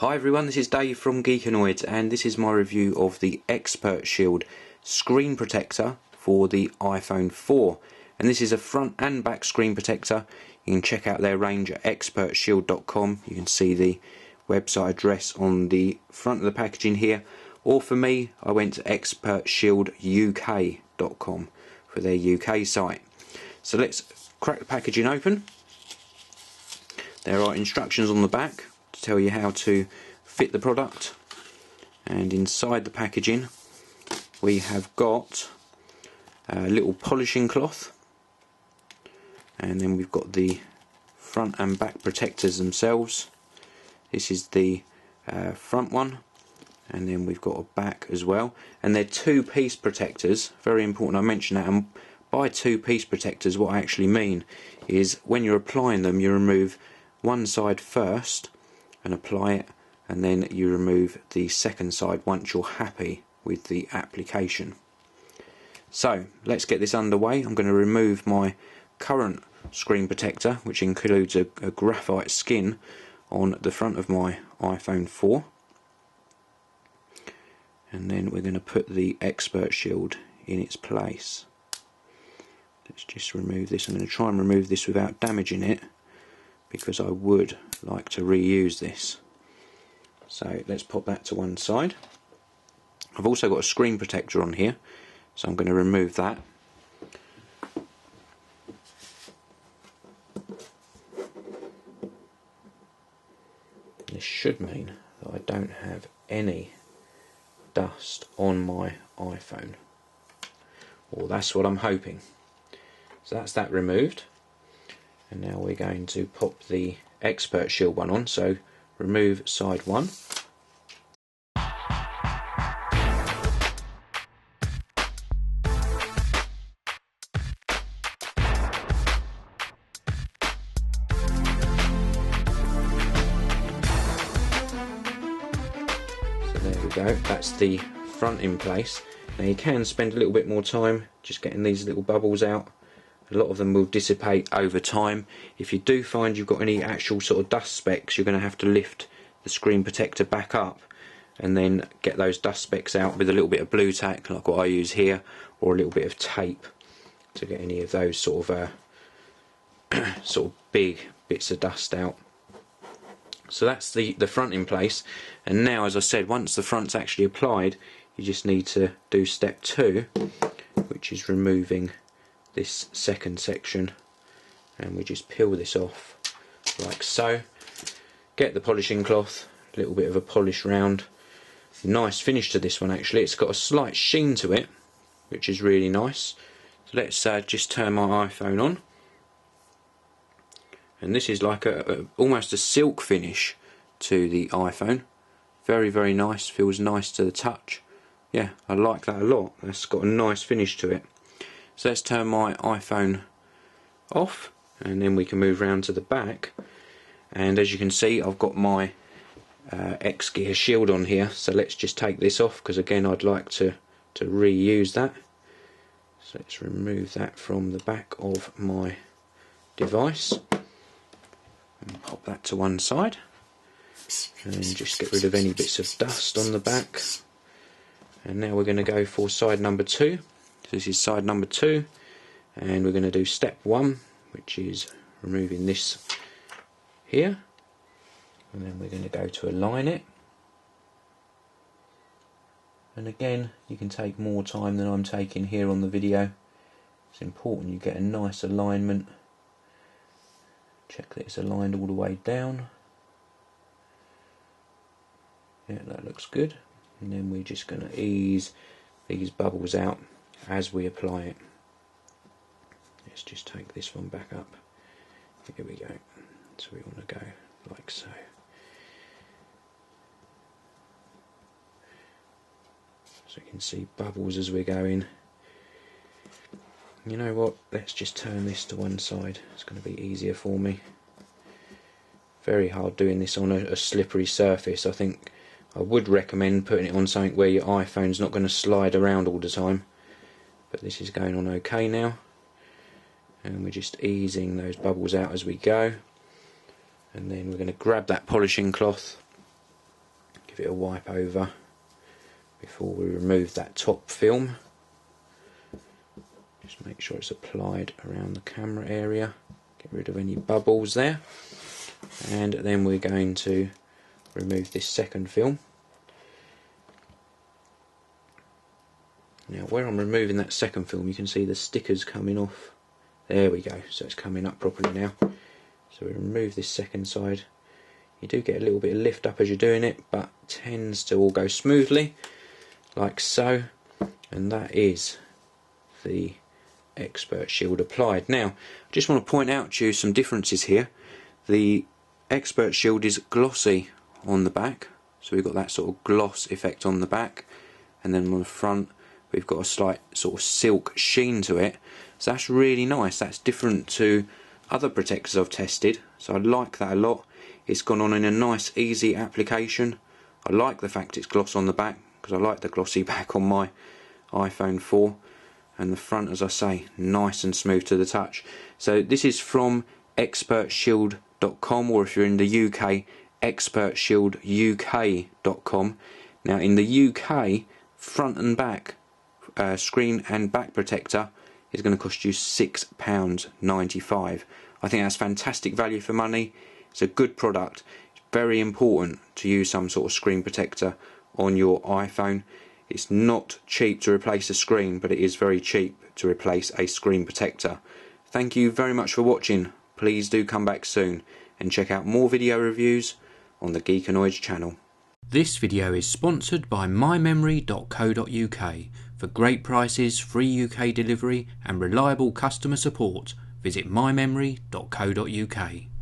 Hi everyone, this is Dave from Geekanoids, and this is my review of the Expert Shield screen protector for the iPhone 4. And this is a front and back screen protector. You can check out their range at expertshield.com. You can see the website address on the front of the packaging here. Or for me, I went to expertshielduk.com for their UK site. So let's crack the packaging open. There are instructions on the back to tell you how to fit the product, and inside the packaging we have got a little polishing cloth, and then we've got the front and back protectors themselves. This is the front one, and then we've got a back as well, and they're two-piece protectors. Very important I mention that. And by two-piece protectors, what I actually mean is when you're applying them, you remove one side first and apply it, and then you remove the second side once you're happy with the application. So let's get this underway. I'm going to remove my current screen protector, which includes a graphite skin on the front of my iPhone 4, and then we're going to put the Expert Shield in its place. Let's just remove this. I'm going to try and remove this without damaging it, because I would like to reuse this. So let's pop that to one side. I've also got a screen protector on here, so I'm going to remove that. This should mean that I don't have any dust on my iPhone. Well, that's what I'm hoping. So that's that removed. And now we're going to pop the Expert Shield one on. So remove side one. So there we go, that's the front in place. Now you can spend a little bit more time just getting these little bubbles out. A lot of them will dissipate over time. If you do find you've got any actual sort of dust specks, you're going to have to lift the screen protector back up and then get those dust specks out with a little bit of blue tack, like what I use here, or a little bit of tape to get any of those sort of big bits of dust out. So that's the front in place. And now, as I said, once the front's actually applied, you just need to do step 2, which is removing this second section, and we just peel this off like so. Get the polishing cloth, a little bit of a polish round. Nice finish to this one actually. It's got a slight sheen to it, which is really nice. So let's just turn my iPhone on, and this is like almost a silk finish to the iPhone. Very nice, feels nice to the touch. Yeah, I like that a lot. That's got a nice finish to it. So let's turn my iPhone off, and then we can move round to the back. And as you can see, I've got my X-Gear shield on here. So let's just take this off, because again I'd like to reuse that. So let's remove that from the back of my device and pop that to one side, and then just get rid of any bits of dust on the back. And now we're going to go for side number 2. This is side number 2, and we're going to do step 1, which is removing this here, and then we're going to go to align it. And again, you can take more time than I'm taking here on the video. It's important you get a nice alignment. Check that it's aligned all the way down. Yeah, that looks good. And then we're just going to ease these bubbles out as we apply it. Let's just take this one back up. Here we go. So we want to go like so. So you can see bubbles as we're going. You know what, let's just turn this to one side. It's going to be easier for me. Very hard doing this on a slippery surface. I think I would recommend putting it on something where your iPhone's not going to slide around all the time. But this is going on okay now, and we're just easing those bubbles out as we go. And then we're going to grab that polishing cloth bit of wipe over before we remove that top film. Just make sure it's applied around the camera area, get rid of any bubbles there, and then we're going to remove this second film. Now where I'm removing that second film, you can see the stickers coming off. There we go, so it's coming up properly now. So we remove this second side. You do get a little bit of lift up as you're doing it, but tends to all go smoothly, like so. And that is the Expert Shield applied. Now, I just want to point out to you some differences here. The Expert Shield is glossy on the back, so we've got that sort of gloss effect on the back, and then on the front we've got a slight sort of silk sheen to it. So that's really nice. That's different to other protectors I've tested, so I like that a lot. It's gone on in a nice easy application. I like the fact it's gloss on the back, because I like the glossy back on my iPhone 4, and the front, as I say, nice and smooth to the touch. So this is from expertshield.com, or if you're in the UK, expertshielduk.com. Now in the UK, front and back screen and back protector is going to cost you £6.95. I think that's fantastic value for money. It's a good product. It's very important to use some sort of screen protector on your iPhone. It's not cheap to replace a screen, but it is very cheap to replace a screen protector. Thank you very much for watching. Please do come back soon and check out more video reviews on the Geekanoids channel. This video is sponsored by mymemory.co.uk. For great prices, free UK delivery and reliable customer support, visit mymemory.co.uk.